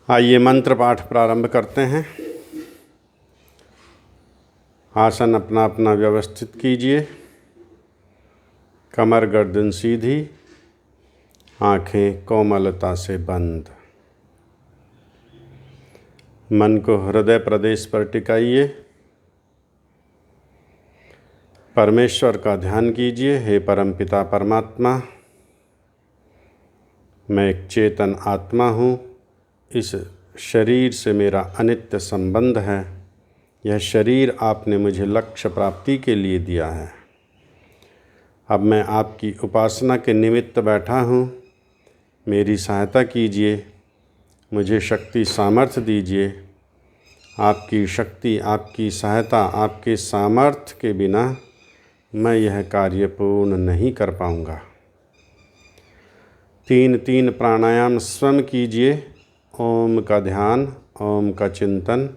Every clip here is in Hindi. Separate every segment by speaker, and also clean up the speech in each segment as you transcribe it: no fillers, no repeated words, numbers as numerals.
Speaker 1: आइए मंत्र पाठ प्रारंभ करते हैं। आसन अपना अपना व्यवस्थित कीजिए। कमर गर्दन सीधी, आँखें कोमलता से बंद। मन को हृदय प्रदेश पर टिकाइए। परमेश्वर का ध्यान कीजिए। हे परमपिता परमात्मा, मैं एक चेतन आत्मा हूँ। इस शरीर से मेरा अनित्य संबंध है। यह शरीर आपने मुझे लक्ष्य प्राप्ति के लिए दिया है। अब मैं आपकी उपासना के निमित्त बैठा हूँ। मेरी सहायता कीजिए, मुझे शक्ति सामर्थ्य दीजिए। आपकी शक्ति, आपकी सहायता, आपके सामर्थ्य के बिना मैं यह कार्य पूर्ण नहीं कर पाऊँगा। 3 प्राणायाम स्वयं कीजिए। ओम का ध्यान, ओम का चिंतन।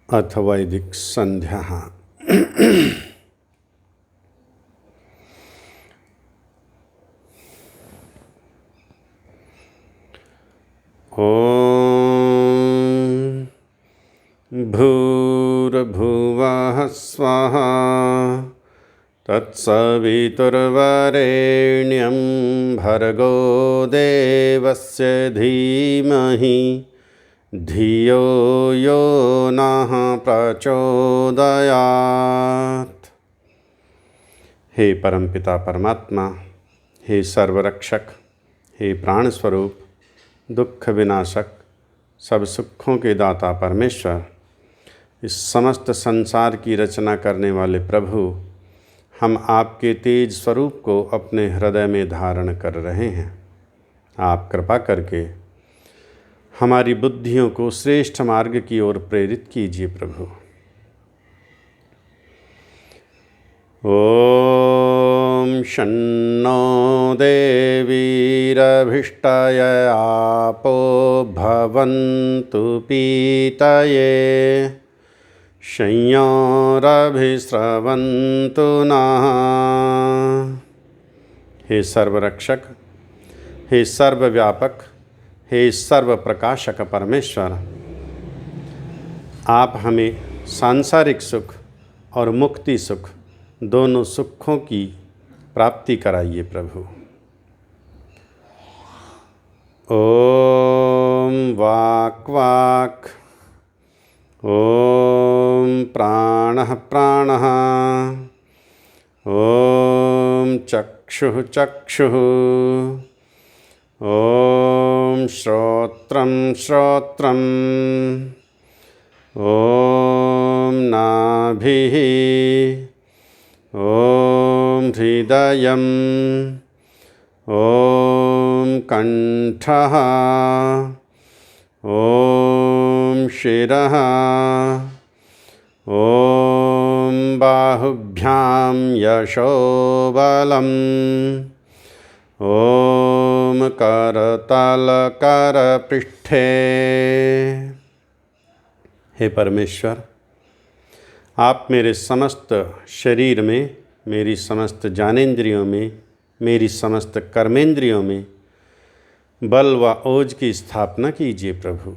Speaker 1: अथ वैदिक संध्या। ओम भूर्भुवः स्वः तत्सवितुर्वरेण्यं भर्गो देवस्य धीमहि धियो यो नः प्रचोदयात्। हे परमपिता परमात्मा, हे सर्वरक्षक, हे प्राण स्वरूप, दुख विनाशक, सब सुखों के दाता परमेश्वर, इस समस्त संसार की रचना करने वाले प्रभु, हम आपके तेज स्वरूप को अपने हृदय में धारण कर रहे हैं। आप कृपा करके हमारी बुद्धियों को श्रेष्ठ मार्ग की ओर प्रेरित कीजिए प्रभु। ओम शन्नो देवीरभिष्टय आपो भवन्तु पीतये संयोरभिस्रवन्तु नः। हे सर्वरक्षक, हे सर्वव्यापक, हे सर्व प्रकाशक परमेश्वर, आप हमें सांसारिक सुख और मुक्ति सुख, दोनों सुखों की प्राप्ति कराइए प्रभु। ओम वाक् वाक्, ओम प्राणः प्राणः, ओम चक्षुः चक्षुः, ओम श्रोत्रं श्रोत्रम्, ओम नाभिः, ओम हृदयम्, ओम कंठः, ओम शिरः, ओम बाहुभ्यां यशोबलम्, ओम करतलकरपृष्ठे। हे परमेश्वर, आप मेरे समस्त शरीर में, मेरी समस्त ज्ञानेंद्रियों में मेरी समस्त कर्मेंद्रियों में बल व ओज की स्थापना कीजिए प्रभु।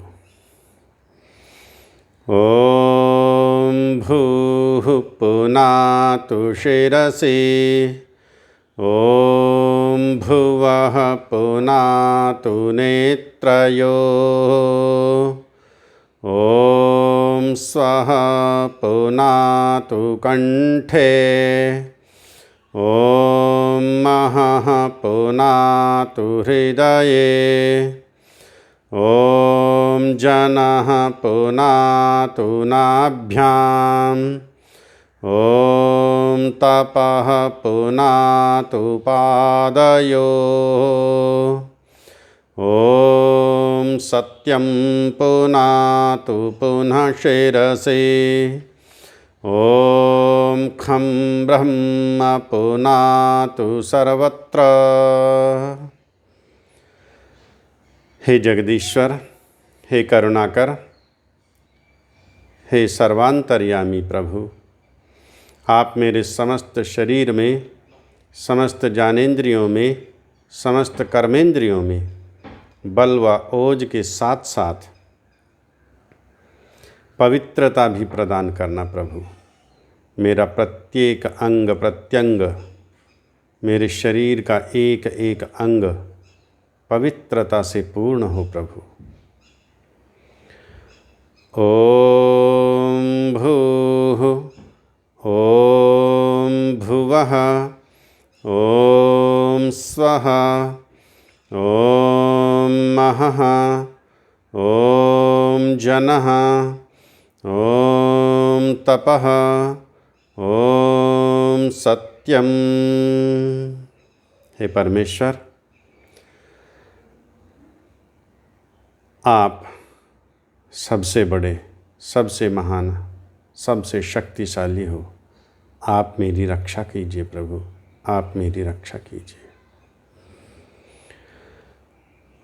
Speaker 1: ओम भूः पुनातु शिरसि, ओम भुवः पुनातु नेत्रयोः, ओम स्वः पुनातु कंठे, ओम महः पुनातु हृदये, ओम जनः पुनातु नाभ्याम्, ओम तपः पुनातु पादयोः, ओम सत्यं पुनातु पुनः शिरसि, ओम खं ब्रह्म पुनातु सर्वत्र। हे जगदीश्वर, हे करुणाकर, हे सर्वांतर्यामी प्रभु, आप मेरे समस्त शरीर में, समस्त ज्ञानेंद्रियों में, समस्त कर्मेंद्रियों में बल व ओज के साथ साथ पवित्रता भी प्रदान करना प्रभु। मेरा प्रत्येक अंग प्रत्यंग, मेरे शरीर का एक एक अंग पवित्रता से पूर्ण हो प्रभु। ओम भूः, ओम भुवः, ओम स्वः, ओम महः, ओम जनः, ओम तपः, ओम सत्यम। हे परमेश्वर, आप सबसे बड़े, सबसे महान, सबसे शक्तिशाली हो। आप मेरी रक्षा कीजिए प्रभु, आप मेरी रक्षा कीजिए।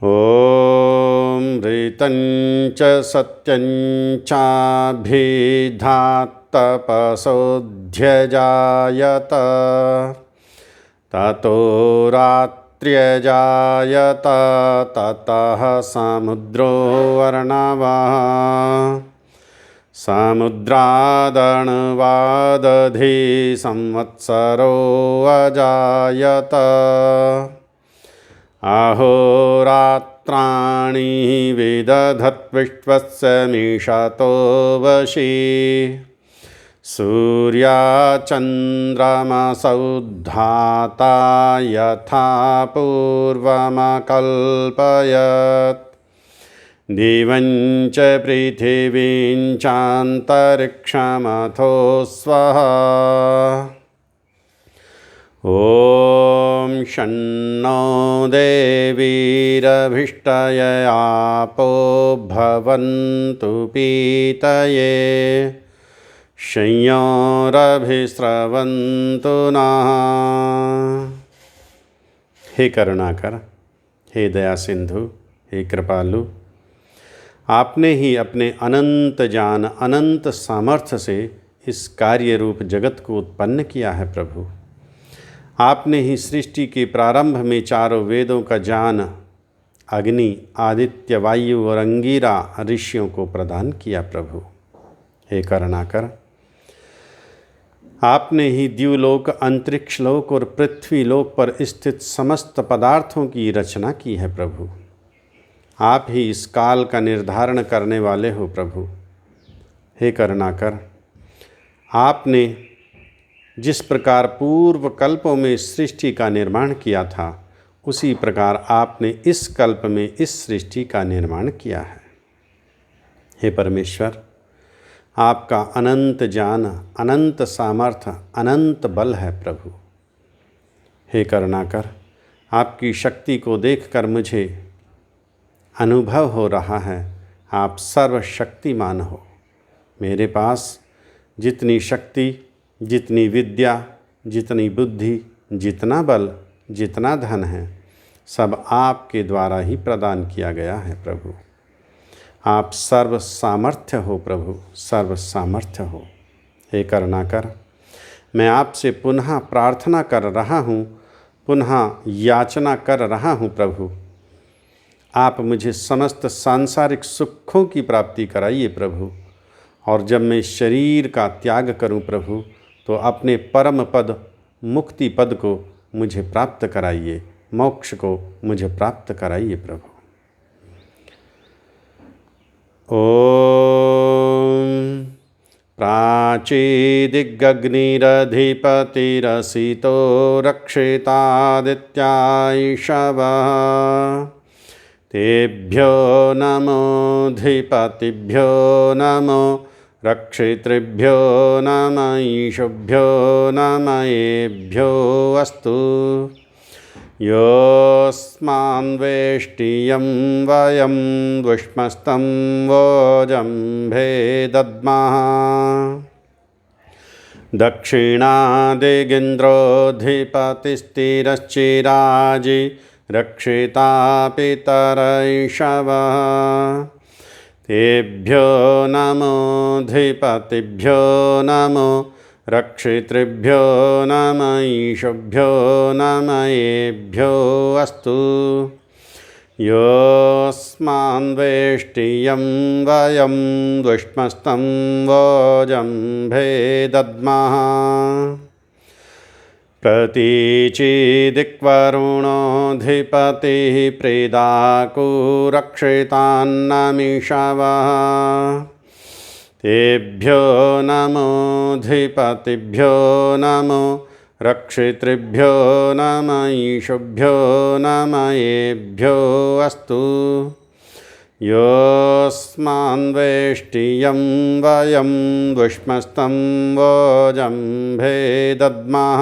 Speaker 1: ओम ऋतं च सत्यं चाभिधात्तपसोऽध्यजायत, ततो रात्र्यजायत, ततः समुद्रो अर्णवः, समुद्रादर्णवादधि संवत्सरो अजायत, अहोरात्राणि विदधद्विश्वस्य मीशतो वशी, सूर्याचन्द्रमसौद्धाता यथा पूर्वमकल्पयत्, दिवं च पृथिवीं चान्तरिक्षमथो स्वः। ओम शन्नो देवीरभिष्टय आपो भवन्तु पीतये, संयोरभिस्रवन्तु नः। हे करुणाकर, हे दया सिंधु, हे कृपालु, आपने ही अपने अनंत ज्ञान, अनंत सामर्थ्य से इस कार्य रूप जगत को उत्पन्न किया है प्रभु। आपने ही सृष्टि के प्रारंभ में चारों वेदों का ज्ञान अग्नि, आदित्य, वायु और अंगिरा ऋषियों को प्रदान किया प्रभु। हे करुणाकर, आपने ही द्युलोक, अंतरिक्ष लोक और पृथ्वी लोक पर स्थित समस्त पदार्थों की रचना की है प्रभु। आप ही इस काल का निर्धारण करने वाले हो प्रभु। हे करुणाकर, आपने जिस प्रकार पूर्व कल्पों में सृष्टि का निर्माण किया था, उसी प्रकार आपने इस कल्प में इस सृष्टि का निर्माण किया है। हे परमेश्वर, आपका अनंत ज्ञान, अनंत सामर्थ्य, अनंत बल है प्रभु। हे करुणाकर, आपकी शक्ति को देखकर मुझे अनुभव हो रहा है आप सर्वशक्तिमान हो। मेरे पास जितनी शक्ति, जितनी विद्या, जितनी बुद्धि, जितना बल, जितना धन है, सब आपके द्वारा ही प्रदान किया गया है प्रभु। आप सर्व सामर्थ्य हो प्रभु, सर्व सामर्थ्य हो। हे करुणाकर, मैं आपसे पुनः प्रार्थना कर रहा हूँ, पुनः याचना कर रहा हूँ प्रभु। आप मुझे समस्त सांसारिक सुखों की प्राप्ति कराइए प्रभु, और जब मैं शरीर का त्याग करूं प्रभु तो अपने परम पद मुक्ति पद को मुझे प्राप्त कराइए, मोक्ष को मुझे प्राप्त कराइए प्रभु। ओम प्राचीदिग्गग्निरधिपतिरसितो रक्षितादित्यायिषवः तेभ्यो नमोऽधिपतिभ्यो नमो रक्षितृभ्यो नमः ईशुभ्यो नमयेभ्यो अस्तु। योऽस्मान्वेष्टियं वयं दुष्मस्तं वोजम्भे दद्मः दक्षिणादिगिन्द्रोऽधिपतिस्थिरश्चिराजि रक्षिता पितरैषवः तेभ्यो नमोऽधिपतिभ्यो नमो रक्षितृभ्यो नमः ईशुभ्यो नमयेभ्यो अस्तु। योऽस्मान्वेष्टियं वयं दुष्मस्तं वोजम्भे दद्मः प्रतीचिदिक्वरुणोऽधिपतिः प्रेदाकुरक्षितान्नमिषवः तेभ्यो नमोऽधिपतिभ्यो नमो रक्षितृभ्यो नमः ईशुभ्यो नमयेभ्यो अस्तु। योऽस्मान्वेष्टियं वयं दुष्मस्तं वोजम्भे दद्मः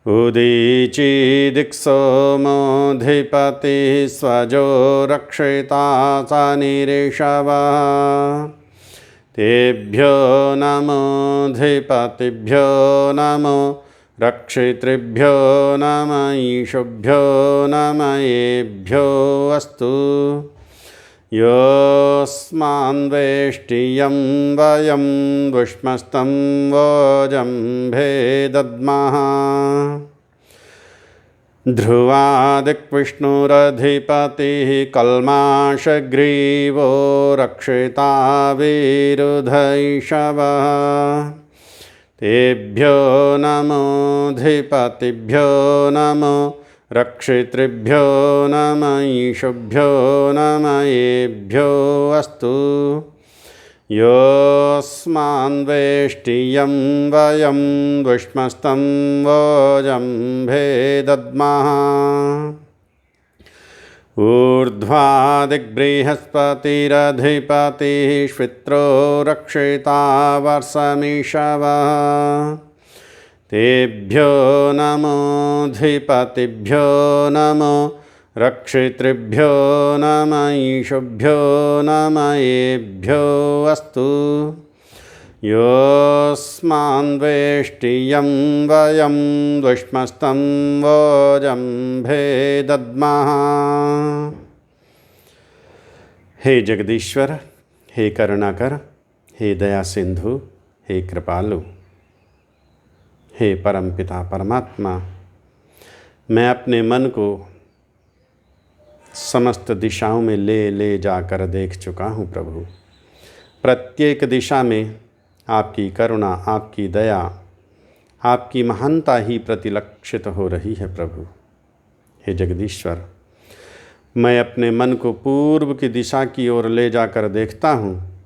Speaker 1: उदीचिदिक्सोमोऽधिपतिः स्वजो रक्षिता सनिरिषवः तेभ्यो नमोऽधिपतिभ्यो नमो रक्षितृभ्यो नमः ईशुभ्यो नमयेभ्यो अस्तु। योऽस्मान्वेष्टियं वयं दुष्मस्तं वोजम्भे दद्मः ध्रुवादिक्विष्णुरधिपतिः कल्माषग्रीवो रक्षिता विरुधैषवः तेभ्यो नमोऽधिपतिभ्यो नमो रक्षितृभ्यो नमः ईशुभ्यो नमयेभ्यो अस्तु। योऽस्मान्वेष्टियं वयं दुष्मस्तं वोजम्भे दद्मः ऊर्ध्वादिग्बृहस्पतिरधिपतिः श्वित्रो रक्षिता वर्षमिषवः तेभ्यो नमोऽधिपतिभ्यो नमो रक्षितृभ्यो नमः ईशुभ्यो नमयेभ्यो अस्तु। योऽस्मान्वेष्टियं वयं दुष्मस्तं वोजम्भे दद्मः। हे जगदीश्वर, हे करुणाकर, हे दया सिंधु, हे कृपालु, हे परमपिता परमात्मा, मैं अपने मन को समस्त दिशाओं में ले जाकर देख चुका हूँ प्रभु। प्रत्येक दिशा में आपकी करुणा, आपकी दया, आपकी महानता ही प्रतिलक्षित हो रही है प्रभु। हे जगदीश्वर, मैं अपने मन को पूर्व की दिशा की ओर ले जाकर देखता हूँ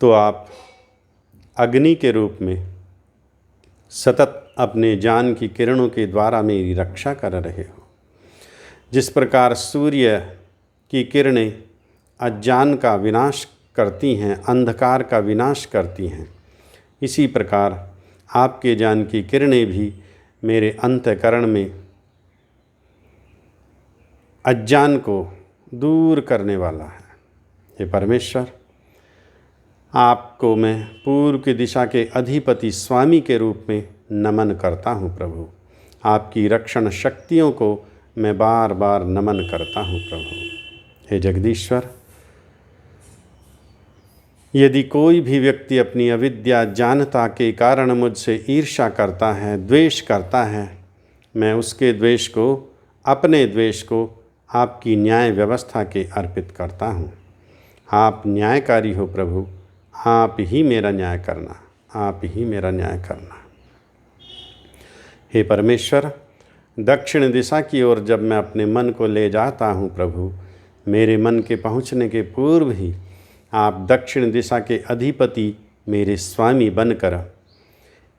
Speaker 1: तो आप अग्नि के रूप में सतत अपने ज्ञान की किरणों के द्वारा मेरी रक्षा कर रहे हो। जिस प्रकार सूर्य की किरणें अज्ञान का विनाश करती हैं, अंधकार का विनाश करती हैं, इसी प्रकार आपके ज्ञान की किरणें भी मेरे अंतःकरण में अज्ञान को दूर करने वाला है। हे परमेश्वर, आपको मैं पूर्व की दिशा के अधिपति स्वामी के रूप में नमन करता हूँ प्रभु। आपकी रक्षण शक्तियों को मैं बार बार नमन करता हूँ प्रभु। हे जगदीश्वर, यदि कोई भी व्यक्ति अपनी अविद्या जानता के कारण मुझसे ईर्ष्या करता है, द्वेष करता है, मैं उसके द्वेष को, अपने द्वेष को आपकी न्याय व्यवस्था के अर्पित करता हूँ। आप न्यायकारी हो प्रभु, आप ही मेरा न्याय करना, आप ही मेरा न्याय करना। हे परमेश्वर, दक्षिण दिशा की ओर जब मैं अपने मन को ले जाता हूँ प्रभु, मेरे मन के पहुँचने के पूर्व ही आप दक्षिण दिशा के अधिपति, मेरे स्वामी बनकर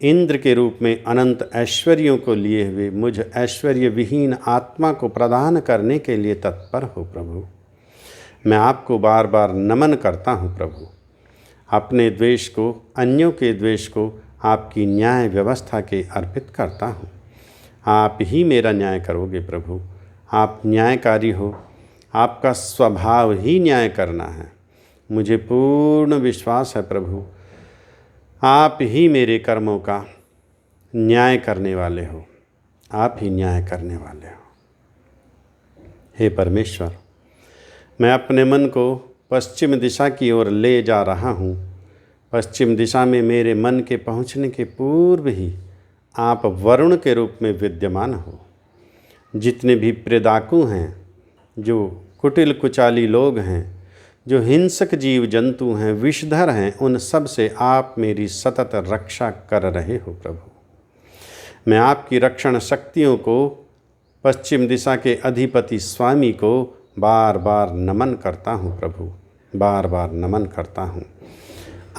Speaker 1: इंद्र के रूप में अनंत ऐश्वर्यों को लिए हुए मुझ ऐश्वर्य विहीन आत्मा को प्रदान करने के लिए तत्पर हो प्रभु। मैं आपको बार बार नमन करता हूँ प्रभु। अपने द्वेष को, अन्यों के द्वेष को आपकी न्याय व्यवस्था के अर्पित करता हूँ। आप ही मेरा न्याय करोगे प्रभु। आप न्यायकारी हो, आपका स्वभाव ही न्याय करना है। मुझे पूर्ण विश्वास है प्रभु, आप ही मेरे कर्मों का न्याय करने वाले हो, आप ही न्याय करने वाले हो। हे परमेश्वर, मैं अपने मन को पश्चिम दिशा की ओर ले जा रहा हूँ। पश्चिम दिशा में मेरे मन के पहुँचने के पूर्व ही आप वरुण के रूप में विद्यमान हो। जितने भी प्रेदाकु हैं, जो कुटिल कुचाली लोग हैं, जो हिंसक जीव जंतु हैं, विषधर हैं, उन सब से आप मेरी सतत रक्षा कर रहे हो प्रभु। मैं आपकी रक्षण शक्तियों को, पश्चिम दिशा के अधिपति स्वामी को बार बार नमन करता हूँ प्रभु, बार बार नमन करता हूँ।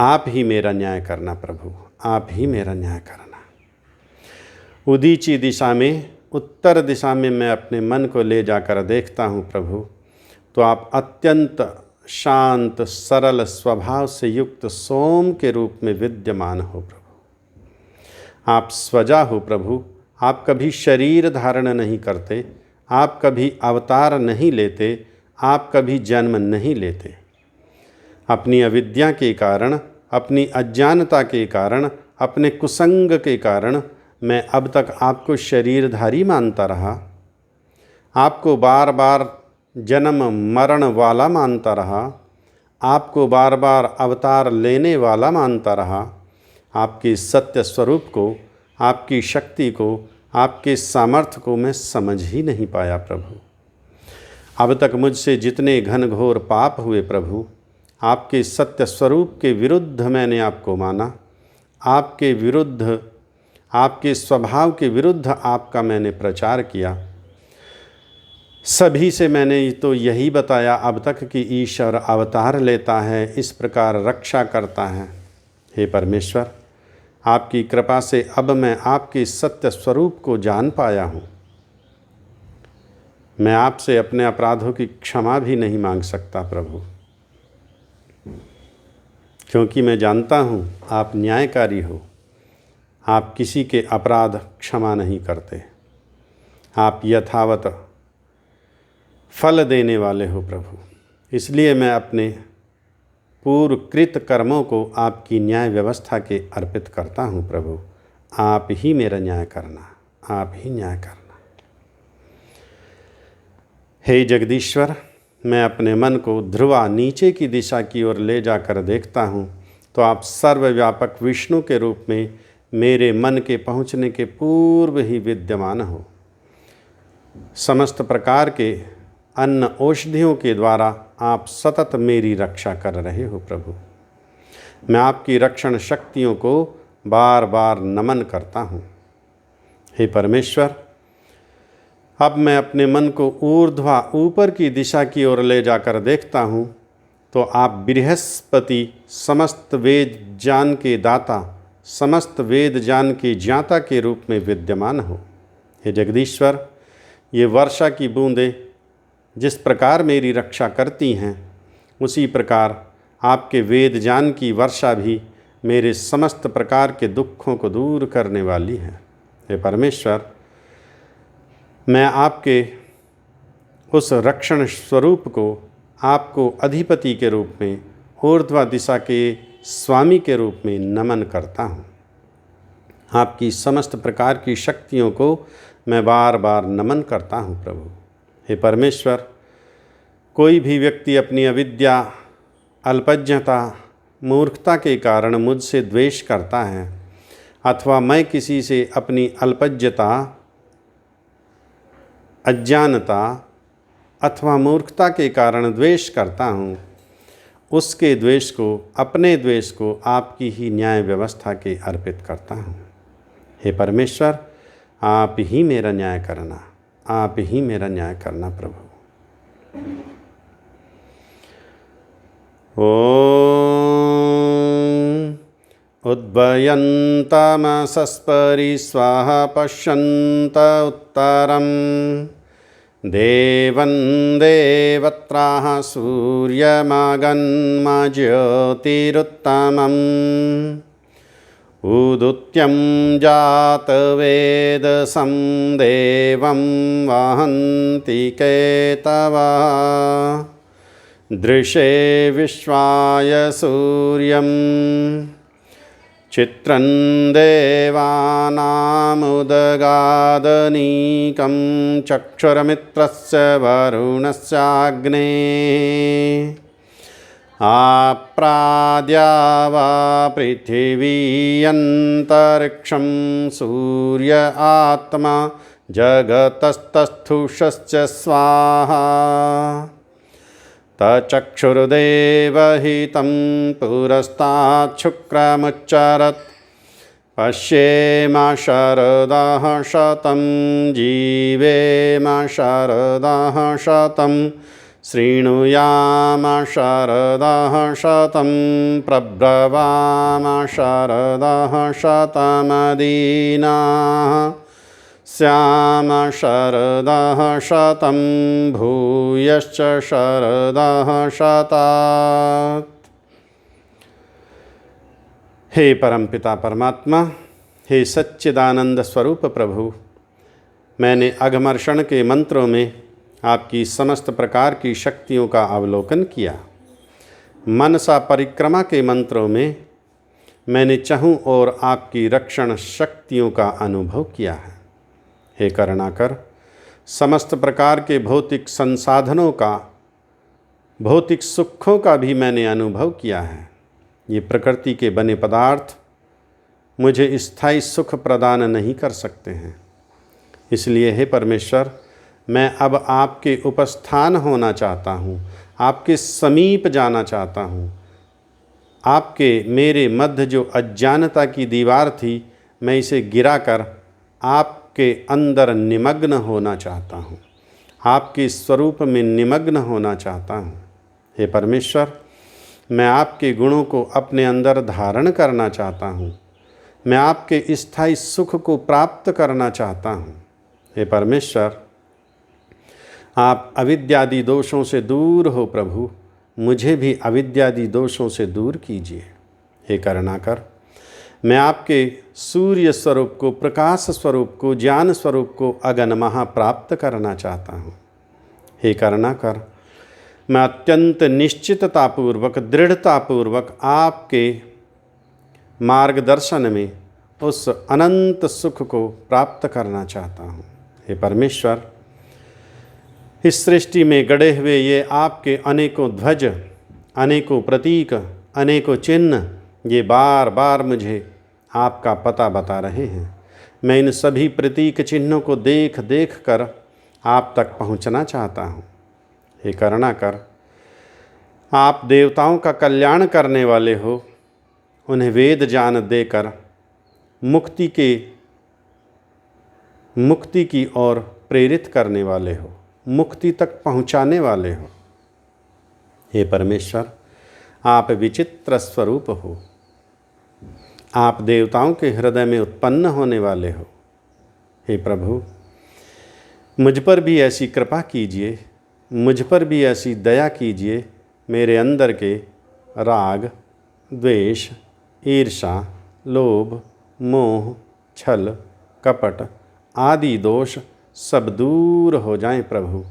Speaker 1: आप ही मेरा न्याय करना प्रभु, आप ही मेरा न्याय करना। उदीची दिशा में, उत्तर दिशा में मैं अपने मन को ले जाकर देखता हूँ प्रभु, तो आप अत्यंत शांत सरल स्वभाव से युक्त सोम के रूप में विद्यमान हो प्रभु। आप स्वजा हो प्रभु। आप कभी शरीर धारण नहीं करते, आप कभी अवतार नहीं लेते, आप कभी जन्म नहीं लेते। अपनी अविद्या के कारण, अपनी अज्ञानता के कारण, अपने कुसंग के कारण मैं अब तक आपको शरीरधारी मानता रहा, आपको बार बार जन्म मरण वाला मानता रहा, आपको बार बार अवतार लेने वाला मानता रहा। आपके सत्य स्वरूप को, आपकी शक्ति को, आपके सामर्थ्य को मैं समझ ही नहीं पाया प्रभु। अब तक मुझसे जितने घनघोर पाप हुए प्रभु, आपके सत्य स्वरूप के विरुद्ध मैंने आपको माना, आपके विरुद्ध, आपके स्वभाव के विरुद्ध आपका मैंने प्रचार किया। सभी से मैंने तो यही बताया अब तक कि ईश्वर अवतार लेता है, इस प्रकार रक्षा करता है। हे परमेश्वर, आपकी कृपा से अब मैं आपके सत्य स्वरूप को जान पाया हूँ। मैं आपसे अपने अपराधों की क्षमा भी नहीं मांग सकता प्रभु, क्योंकि मैं जानता हूँ आप न्यायकारी हो। आप किसी के अपराध क्षमा नहीं करते, आप यथावत फल देने वाले हो प्रभु। इसलिए मैं अपने पूर्वकृत कर्मों को आपकी न्याय व्यवस्था के अर्पित करता हूँ प्रभु। आप ही मेरा न्याय करना, आप ही न्याय करना। हे जगदीश्वर, मैं अपने मन को ध्रुवा नीचे की दिशा की ओर ले जाकर देखता हूँ, तो आप सर्वव्यापक विष्णु के रूप में मेरे मन के पहुँचने के पूर्व ही विद्यमान हो। समस्त प्रकार के अन्न औषधियों के द्वारा आप सतत मेरी रक्षा कर रहे हो प्रभु। मैं आपकी रक्षण शक्तियों को बार बार नमन करता हूँ। हे परमेश्वर, अब मैं अपने मन को ऊर्ध्वा ऊपर की दिशा की ओर ले जाकर देखता हूँ, तो आप बृहस्पति, समस्त वेद ज्ञान के दाता, समस्त वेद ज्ञान के ज्ञाता के रूप में विद्यमान हो। हे जगदीश्वर, ये वर्षा की बूंदें जिस प्रकार मेरी रक्षा करती हैं, उसी प्रकार आपके वेद ज्ञान की वर्षा भी मेरे समस्त प्रकार के दुखों को दूर करने वाली है। हे परमेश्वर, मैं आपके उस रक्षण स्वरूप को, आपको अधिपति के रूप में, ऊर्ध्वा दिशा के स्वामी के रूप में नमन करता हूँ। आपकी समस्त प्रकार की शक्तियों को मैं बार बार नमन करता हूँ प्रभु। हे परमेश्वर, कोई भी व्यक्ति अपनी अविद्या, अल्पज्ञता, मूर्खता के कारण मुझसे द्वेष करता है, अथवा मैं किसी से अपनी अल्पज्यता, अज्ञानता अथवा मूर्खता के कारण द्वेष करता हूँ, उसके द्वेष को, अपने द्वेष को आपकी ही न्याय व्यवस्था के अर्पित करता हूँ। हे परमेश्वर, आप ही मेरा न्याय करना, आप ही मेरा न्याय करना प्रभु। ओम उद्भयन्तमसस्परि स्वाहा पश्यन्त उत्तरं देवं देवत्राः सूर्यमागन्म ज्योतिरुत्तमम् उदुत्यं जातवेदसं देवं वहन्ति केतवः दृशे विश्वाय सूर्यं चित्रं देवानामुदगादनीकं चक्षुर्मित्रस्य वरुणस्याग्नेः आप्राद्या वा पृथिवी अन्तरिक्षं सूर्य आत्मा जगतस्तस्थुषश्च स्वाहा तचक्षुर्देवहितं पुरस्तात् शुक्रमुच्चरत् पश्येम शरदः शतं जीवेम शरदः शतं शृणुयाम शरदः शतं प्रब्रवाम शरदः शतमदीनाः श्याम शरदः शतं भूयश्च शरदः शतात्। हे परमपिता परमात्मा, हे सच्चिदानंद स्वरूप प्रभु, मैंने अघमर्षण के मंत्रों में आपकी समस्त प्रकार की शक्तियों का अवलोकन किया। मनसा परिक्रमा के मंत्रों में मैंने चहुं और आपकी रक्षण शक्तियों का अनुभव किया है। हे करुणाकर, समस्त प्रकार के भौतिक संसाधनों का, भौतिक सुखों का भी मैंने अनुभव किया है। ये प्रकृति के बने पदार्थ मुझे स्थायी सुख प्रदान नहीं कर सकते हैं। इसलिए हे परमेश्वर, मैं अब आपके उपस्थान होना चाहता हूँ, आपके समीप जाना चाहता हूँ। आपके मेरे मध्य जो अज्ञानता की दीवार थी, मैं इसे गिराकर आपके अंदर निमग्न होना चाहता हूँ, आपके स्वरूप में निमग्न होना चाहता हूँ। हे परमेश्वर, मैं आपके गुणों को अपने अंदर धारण करना चाहता हूँ, मैं आपके स्थायी सुख को प्राप्त करना चाहता हूँ। हे परमेश्वर, आप अविद्यादि दोषों से दूर हो प्रभु, मुझे भी अविद्यादि दोषों से दूर कीजिए। हे करुणाकर, मैं आपके सूर्य स्वरूप को, प्रकाश स्वरूप को, ज्ञान स्वरूप को अगनमः प्राप्त करना चाहता हूँ। हे करुणाकर, मैं अत्यंत निश्चिततापूर्वक, दृढ़तापूर्वक आपके मार्गदर्शन में उस अनंत सुख को प्राप्त करना चाहता हूँ। हे परमेश्वर, इस सृष्टि में गड़े हुए ये आपके अनेकों ध्वज, अनेकों प्रतीक, अनेकों चिन्ह, ये बार बार मुझे आपका पता बता रहे हैं। मैं इन सभी प्रतीक चिन्हों को देख देख कर आप तक पहुंचना चाहता हूं। हे करुणाकर, आप देवताओं का कल्याण करने वाले हो, उन्हें वेद ज्ञान देकर मुक्ति की ओर प्रेरित करने वाले हो, मुक्ति तक पहुंचाने वाले हो। हे परमेश्वर, आप विचित्र स्वरूप हो, आप देवताओं के हृदय में उत्पन्न होने वाले हो। हे प्रभु, मुझ पर भी ऐसी कृपा कीजिए, मुझ पर भी ऐसी दया कीजिए, मेरे अंदर के राग, द्वेष, ईर्षा, लोभ, मोह, छल, कपट आदि दोष सब दूर हो जाएं प्रभु।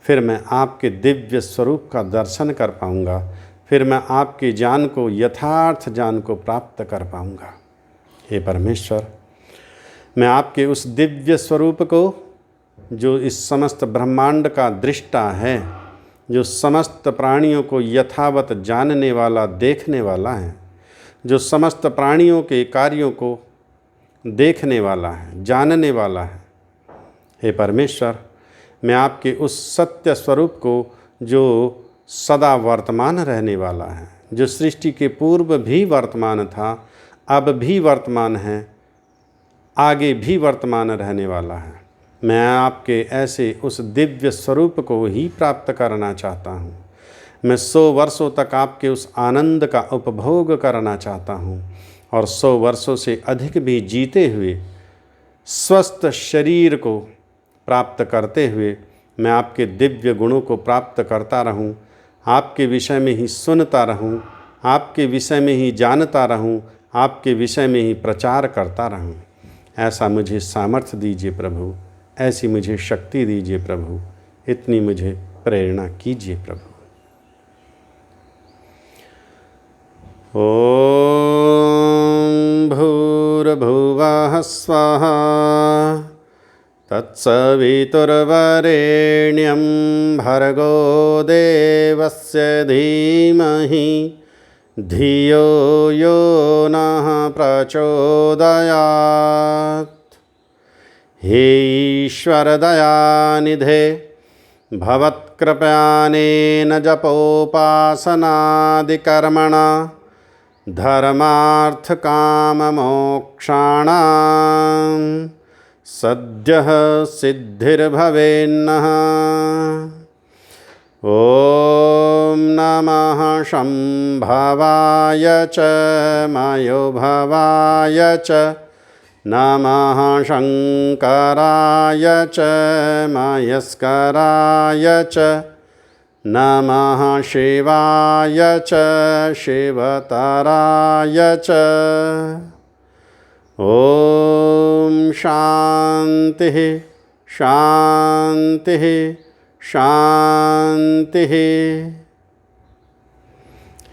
Speaker 1: फिर मैं आपके दिव्य स्वरूप का दर्शन कर पाऊँगा, फिर मैं आपके ज्ञान को, यथार्थ ज्ञान को प्राप्त कर पाऊँगा। हे परमेश्वर, मैं आपके उस दिव्य स्वरूप को, जो इस समस्त ब्रह्मांड का दृष्टा है, जो समस्त प्राणियों को यथावत जानने वाला, देखने वाला है, जो समस्त प्राणियों के कार्यों को देखने वाला है, जानने वाला है। हे परमेश्वर, मैं आपके उस सत्य स्वरूप को जो सदा वर्तमान रहने वाला है, जो सृष्टि के पूर्व भी वर्तमान था, अब भी वर्तमान है, आगे भी वर्तमान रहने वाला है, मैं आपके ऐसे उस दिव्य स्वरूप को ही प्राप्त करना चाहता हूँ। मैं 100 वर्षों तक आपके उस आनंद का उपभोग करना चाहता हूँ और 100 वर्षों से अधिक भी जीते हुए स्वस्थ शरीर को प्राप्त करते हुए मैं आपके दिव्य गुणों को प्राप्त करता रहूं, आपके विषय में ही सुनता रहूं, आपके विषय में ही जानता रहूं, आपके विषय में ही प्रचार करता रहूं। ऐसा मुझे सामर्थ्य दीजिए प्रभु, ऐसी मुझे शक्ति दीजिए प्रभु, इतनी मुझे प्रेरणा कीजिए प्रभु। ओम भूर्भुवः स्वः तत्सवितुर्वरेण्यं भर्गो देवस्य धीमहि धियो यो नः प्रचोदयात्। हे ईश्वरदयानिधे, भवत्कृपानेन जपोपासनादिकर्मणा धर्मार्थकाममोक्षाणां सद्यः सिद्धिर्भवेन्नः। ॐ नमः शम्भवाय च मयोभवाय च, नमः शङ्कराय च मयस्कराय च, नमः शिवाय च शिवतराय च। ओम शांति शांति शांति।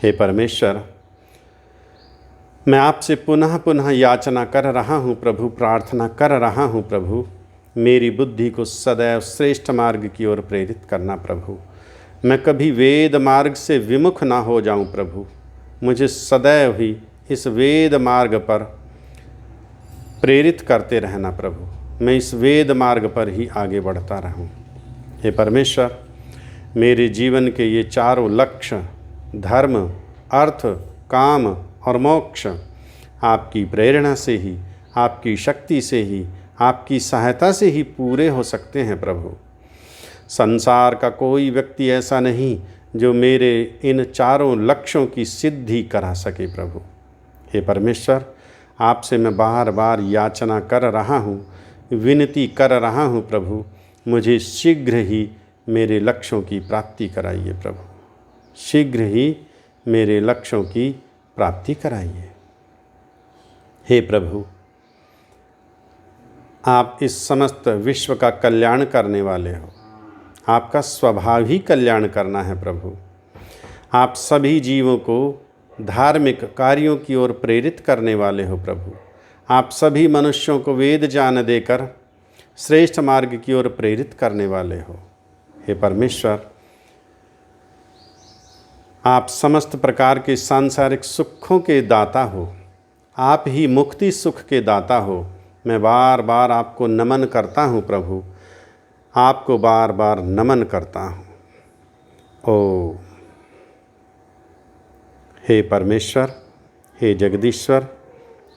Speaker 1: हे परमेश्वर, मैं आपसे पुनः पुनः याचना कर रहा हूँ प्रभु, प्रार्थना कर रहा हूँ प्रभु, मेरी बुद्धि को सदैव श्रेष्ठ मार्ग की ओर प्रेरित करना प्रभु। मैं कभी वेद मार्ग से विमुख ना हो जाऊँ प्रभु, मुझे सदैव ही इस वेद मार्ग पर प्रेरित करते रहना प्रभु, मैं इस वेद मार्ग पर ही आगे बढ़ता रहूं। हे परमेश्वर, मेरे जीवन के ये चारों लक्ष्य धर्म, अर्थ, काम और मोक्ष आपकी प्रेरणा से ही, आपकी शक्ति से ही, आपकी सहायता से ही पूरे हो सकते हैं प्रभु। संसार का कोई व्यक्ति ऐसा नहीं जो मेरे इन चारों लक्ष्यों की सिद्धि करा सके प्रभु। हे परमेश्वर, आपसे मैं बार बार याचना कर रहा हूँ, विनती कर रहा हूँ प्रभु, मुझे शीघ्र ही मेरे लक्ष्यों की प्राप्ति कराइए प्रभु, शीघ्र ही मेरे लक्ष्यों की प्राप्ति कराइए। हे प्रभु, आप इस समस्त विश्व का कल्याण करने वाले हो, आपका स्वभाव ही कल्याण करना है प्रभु। आप सभी जीवों को धार्मिक कार्यों की ओर प्रेरित करने वाले हो प्रभु। आप सभी मनुष्यों को वेद ज्ञान देकर श्रेष्ठ मार्ग की ओर प्रेरित करने वाले हो। हे परमेश्वर, आप समस्त प्रकार के सांसारिक सुखों के दाता हो, आप ही मुक्ति सुख के दाता हो। मैं बार बार आपको नमन करता हूँ प्रभु, आपको बार बार नमन करता हूँ। ओ हे परमेश्वर, हे जगदीश्वर,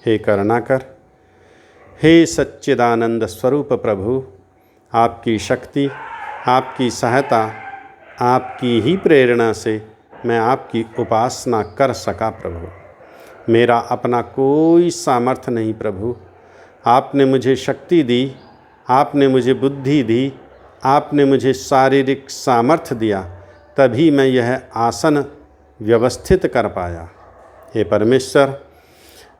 Speaker 1: हे करुणाकर, हे सच्चिदानंद स्वरूप प्रभु, आपकी शक्ति, आपकी सहायता, आपकी ही प्रेरणा से मैं आपकी उपासना कर सका प्रभु। मेरा अपना कोई सामर्थ्य नहीं प्रभु, आपने मुझे शक्ति दी, आपने मुझे बुद्धि दी, आपने मुझे शारीरिक सामर्थ्य दिया, तभी मैं यह आसन व्यवस्थित कर पाया। हे परमेश्वर,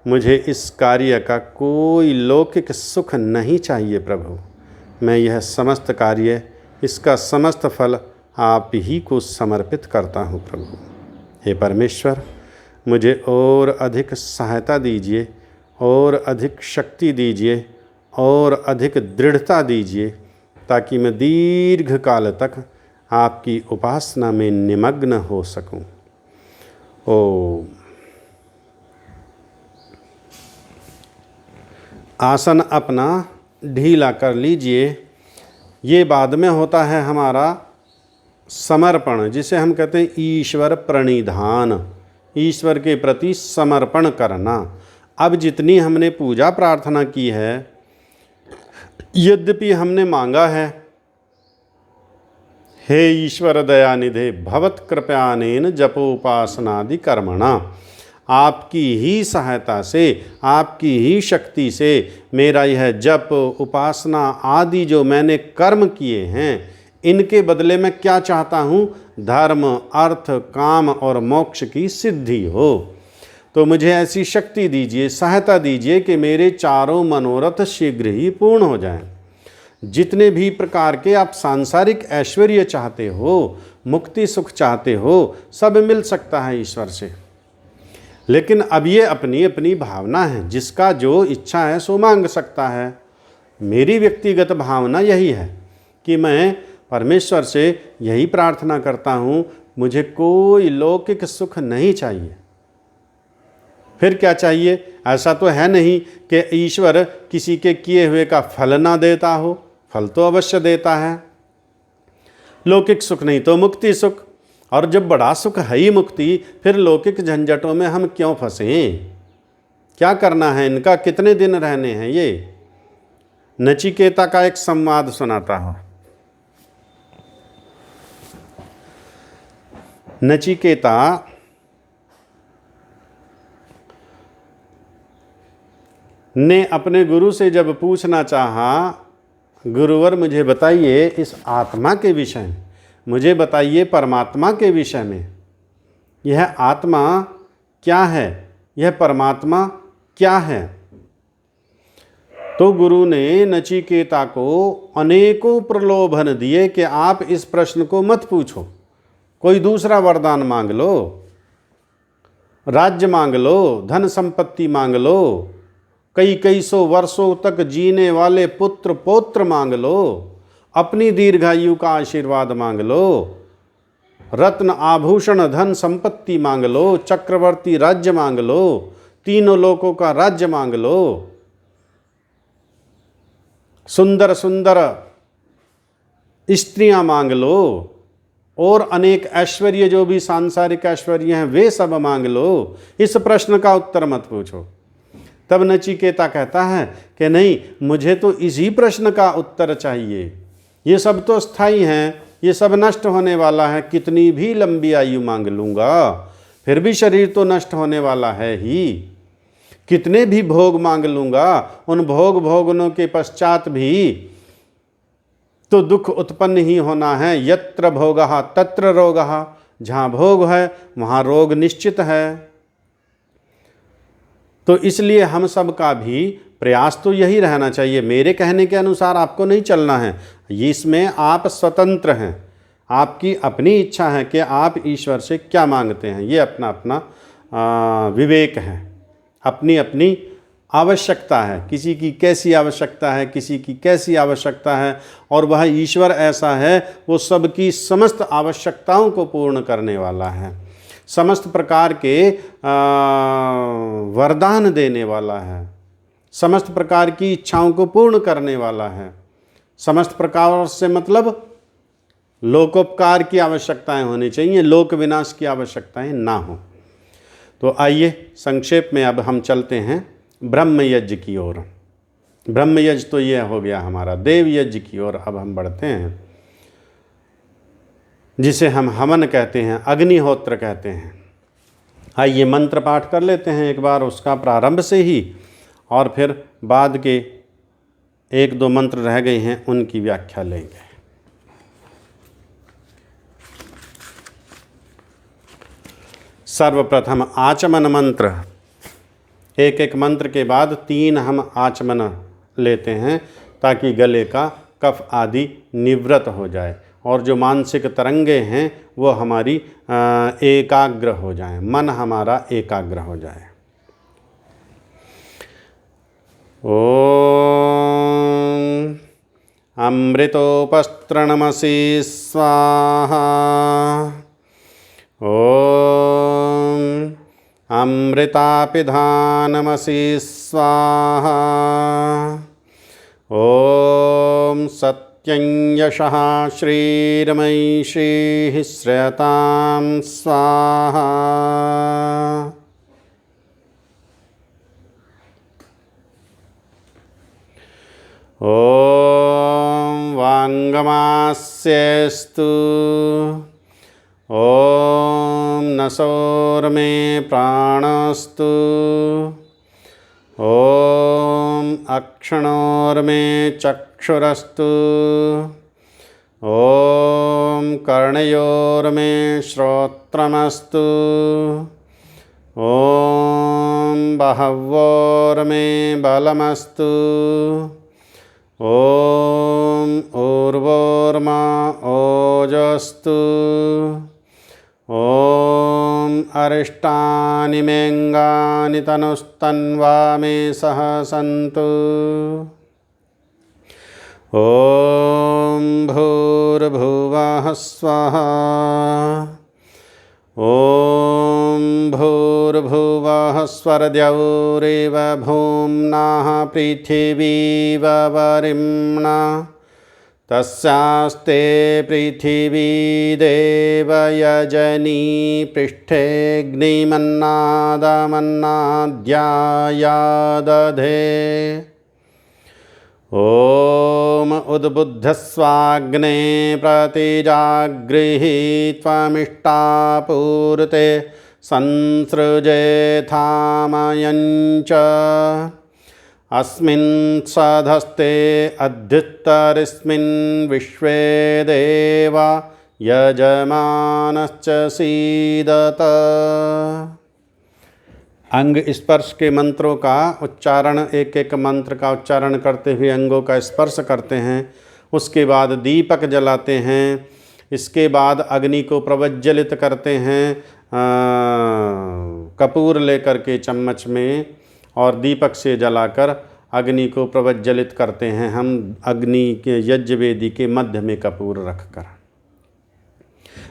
Speaker 1: मुझे इस कार्य का कोई लौकिक सुख नहीं चाहिए प्रभु। मैं यह समस्त कार्य, इसका समस्त फल आप ही को समर्पित करता हूँ प्रभु। हे परमेश्वर, मुझे और अधिक सहायता दीजिए, और अधिक शक्ति दीजिए, और अधिक दृढ़ता दीजिए, ताकि मैं दीर्घ काल तक आपकी उपासना में निमग्न हो सकूं। ओम। आसन अपना ढीला कर लीजिए। ये बाद में होता है हमारा समर्पण, जिसे हम कहते हैं ईश्वर प्रणिधान, ईश्वर के प्रति समर्पण करना। अब जितनी हमने पूजा प्रार्थना की है, यद्यपि हमने मांगा है, हे ईश्वर दयानिधे भवत कृपयानेन जपोपासनादि कर्मणा, आपकी ही सहायता से, आपकी ही शक्ति से मेरा यह जप उपासना आदि जो मैंने कर्म किए हैं, इनके बदले में क्या चाहता हूँ? धर्म, अर्थ, काम और मोक्ष की सिद्धि हो। तो मुझे ऐसी शक्ति दीजिए, सहायता दीजिए कि मेरे चारों मनोरथ शीघ्र ही पूर्ण हो जाएं। जितने भी प्रकार के आप सांसारिक ऐश्वर्य चाहते हो, मुक्ति सुख चाहते हो, सब मिल सकता है ईश्वर से। लेकिन अब ये अपनी अपनी भावना है, जिसका जो इच्छा है सो मांग सकता है। मेरी व्यक्तिगत भावना यही है कि मैं परमेश्वर से यही प्रार्थना करता हूँ, मुझे कोई लौकिक सुख नहीं चाहिए। फिर क्या चाहिए? ऐसा तो है नहीं कि ईश्वर किसी के किए हुए का फल ना देता हो, फल तो अवश्य देता है। लौकिक सुख नहीं तो मुक्ति सुख, और जब बड़ा सुख है ही मुक्ति, फिर लौकिक झंझटों में हम क्यों फंसें? क्या करना है इनका? कितने दिन रहने हैं? ये नचिकेता का एक संवाद सुनाता हूँ। नचिकेता ने अपने गुरु से जब पूछना चाहा, गुरुवर मुझे बताइए इस आत्मा के विषय में, मुझे बताइए परमात्मा के विषय में, यह आत्मा क्या है, यह परमात्मा क्या है? तो गुरु ने नचिकेता को अनेकों प्रलोभन दिए कि आप इस प्रश्न को मत पूछो, कोई दूसरा वरदान मांग लो, राज्य मांग लो, धन संपत्ति मांग लो, कई कई सौ वर्षों तक जीने वाले पुत्र पौत्र मांग लो, अपनी दीर्घायु का आशीर्वाद मांग लो, रत्न आभूषण धन संपत्ति मांग लो, चक्रवर्ती राज्य मांग लो, तीनों लोकों का राज्य मांग लो, सुंदर सुंदर स्त्रियां मांग लो, और अनेक ऐश्वर्य जो भी सांसारिक ऐश्वर्य हैं वे सब मांग लो। इस प्रश्न का उत्तर मत पूछो। तब नचिकेता कहता है कि नहीं, मुझे तो इसी प्रश्न का उत्तर चाहिए। ये सब तो स्थायी हैं, ये सब नष्ट होने वाला है। कितनी भी लंबी आयु मांग लूँगा फिर भी शरीर तो नष्ट होने वाला है ही। कितने भी भोग मांग लूँगा, उन भोग भोगनों के पश्चात भी तो दुख उत्पन्न ही होना है। यत्र भोगः तत्र रोगः, जहाँ भोग है वहाँ रोग निश्चित है। तो इसलिए हम सब का भी प्रयास तो यही रहना चाहिए। मेरे कहने के अनुसार आपको नहीं चलना है, इसमें आप स्वतंत्र हैं। आपकी अपनी इच्छा है कि आप ईश्वर से क्या मांगते हैं, ये अपना अपना विवेक है, अपनी अपनी आवश्यकता है। किसी की कैसी आवश्यकता है, किसी की कैसी आवश्यकता है, और वह ईश्वर ऐसा है वो सबकी समस्त आवश्यकताओं को पूर्ण करने वाला है, समस्त प्रकार के वरदान देने वाला है, समस्त प्रकार की इच्छाओं को पूर्ण करने वाला है। समस्त प्रकार से मतलब लोकोपकार की आवश्यकताएं होनी चाहिए, लोक विनाश की आवश्यकताएं ना हो। तो आइए संक्षेप में अब हम चलते हैं ब्रह्म यज्ञ की ओर। ब्रह्म यज्ञ तो यह हो गया हमारा, देव यज्ञ की ओर अब हम बढ़ते हैं, जिसे हम हवन कहते हैं, अग्निहोत्र कहते हैं। आइए मंत्र पाठ कर लेते हैं एक बार उसका प्रारंभ से ही, और फिर बाद के एक दो मंत्र रह गए हैं उनकी व्याख्या लेंगे। सर्वप्रथम आचमन मंत्र। एक एक मंत्र के बाद 3 हम आचमन लेते हैं ताकि गले का कफ आदि निवृत्त हो जाए और जो मानसिक तरंगे हैं वो हमारी एकाग्र हो जाए, मन हमारा एकाग्र हो जाए। ओम अमृतोपस्त्रणमसि स्वाहा। ॐ अमृतापिधानमसि स्वाहा। ॐ सत्यं यशः श्रीरमयी श्रीः श्रयतां स्वाहा। ॐ वाङ्गमास्यस्तु। ॐ नसोर्मे प्राणस्तु। ॐ अक्षणोर्मे चक्षुरस्तु। ॐ कर्णयोर्मे श्रोत्रमस्तु। ॐ बाह्वोर्मे बलमस्तु। ॐ ऊर्वोर्मा ओजस्तु। ॐ अरिष्टानि मेऽङ्गानि तनुस्तन्वा मे सह सन्तु। ॐ भूर्भुवः स्वः। ॐ भूर्भुवः स्वरद्यौरेव भूम्नाः पृथिवीव वरिम्णा तस्यास्ते पृथिवी देवयजनी पृष्ठेऽग्निमन्नादमन्नाद्यायादधे। ॐ उद्बुद्धस्वाग्ने प्रतिजागृहि त्वमिष्टापूर्ते संसृजेथामयञ्च। अस्मिन् सधस्ते अध्युत्तरस्मिन् विश्वे देवा यजमानश्च सीदत। अंग स्पर्श के मंत्रों का उच्चारण, एक एक मंत्र का उच्चारण करते हुए अंगों का स्पर्श करते हैं। उसके बाद दीपक जलाते हैं। इसके बाद अग्नि को प्रज्वलित करते हैं कपूर लेकर के चम्मच में, और दीपक से जलाकर अग्नि को प्रज्वलित करते हैं हम अग्नि के यज्ञ वेदी के मध्य में कपूर रखकर।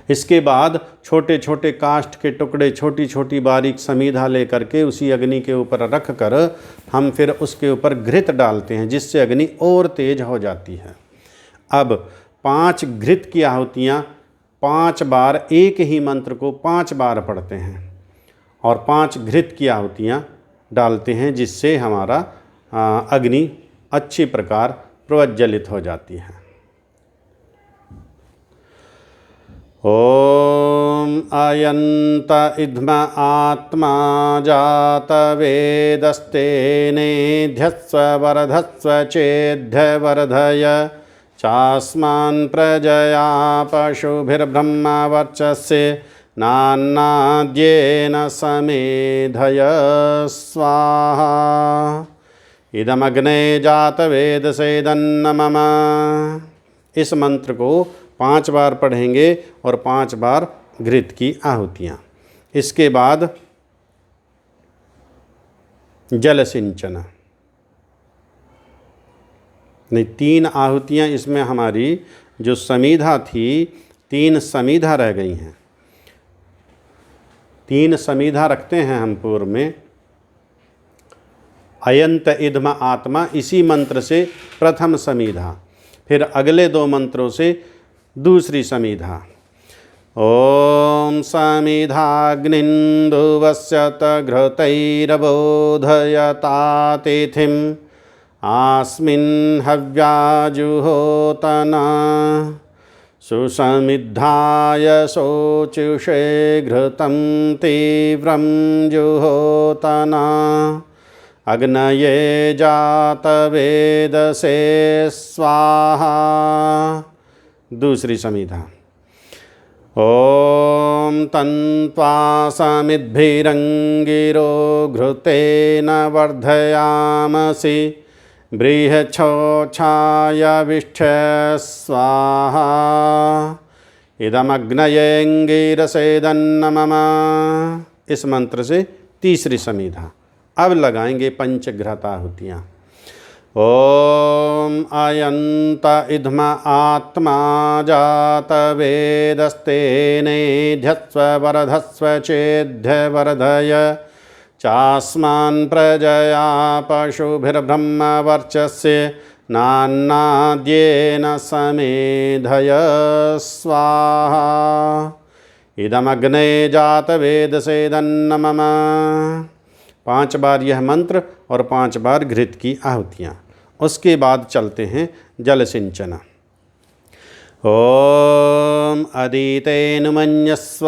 Speaker 1: इसके बाद छोटे छोटे काष्ठ के टुकड़े, छोटी छोटी बारीक समीधा लेकर के उसी अग्नि के ऊपर रख कर हम फिर उसके ऊपर घृत डालते हैं, जिससे अग्नि और तेज हो जाती है। अब 5 घृत की आहुतियाँ 5 बार, एक ही मंत्र को 5 बार पढ़ते हैं और 5 घृत की आहुतियाँ डालते हैं, जिससे हमारा अग्नि अच्छी प्रकार प्रज्वलित हो जाती है। ॐ अयन्त इद्म आत्मा जात वेदस्तेनेध्यस्व वर्धस्व चेद्यवर्धय चास्मान् प्रजया पशुभिर्ब्रह्मवर्चस्य नान्नाद्येन समेधय स्वाहा। इदमग्ने जात वेदसेदन्न मम। इस मंत्र को 5 बार पढ़ेंगे और 5 बार घृत की आहुतियाँ। इसके बाद जल सिंचन, नहीं 3 आहुतियाँ इसमें हमारी जो समीधा थी 3 समीधा रह गई हैं। 3 समीधा रखते हैं हम पूर्व में। अयंत इद्म आत्मा, इसी मंत्र से प्रथम समीधा, फिर अगले 2 मंत्रों से दूसरी समीधा। ॐ समिधाग्निन्दुवस्यत घृतैरबोधयतातिथिम् आस्मिन् हव्याजुहोतना सुसमिद्धाय शोचुषे घृतं तीव्रं जुहोतना अग्नये जातवेदसे स्वाहा। दूसरी समीधा। ॐ तन्त्वा समिद्भिरङ्गिरो घृतेन वर्धयामसि बृहच्छोछाय विष्ठ स्वाहा। इदमग्नयेऽङ्गिरसेदन्न मम। इस मंत्र से तीसरी समीधा। अब लगाएंगे पंचघ्रताहुतियाँ। ॐ अयन्त इद्म आत्मा जातवेदस्तेनेध्यस्व वर्धस्व चेद्यवर्धय चास्मान् प्रजया पशुभिर्ब्रह्मवर्चस्य नान्नाद्येन समेधय स्वाहा इदमग्ने जातवेदसेदन्न मम। 5 बार यह मंत्र और 5 बार घृत की आहुतियाँ। उसके बाद चलते हैं जल सिंचन। ओम अदितेन मन्यस्व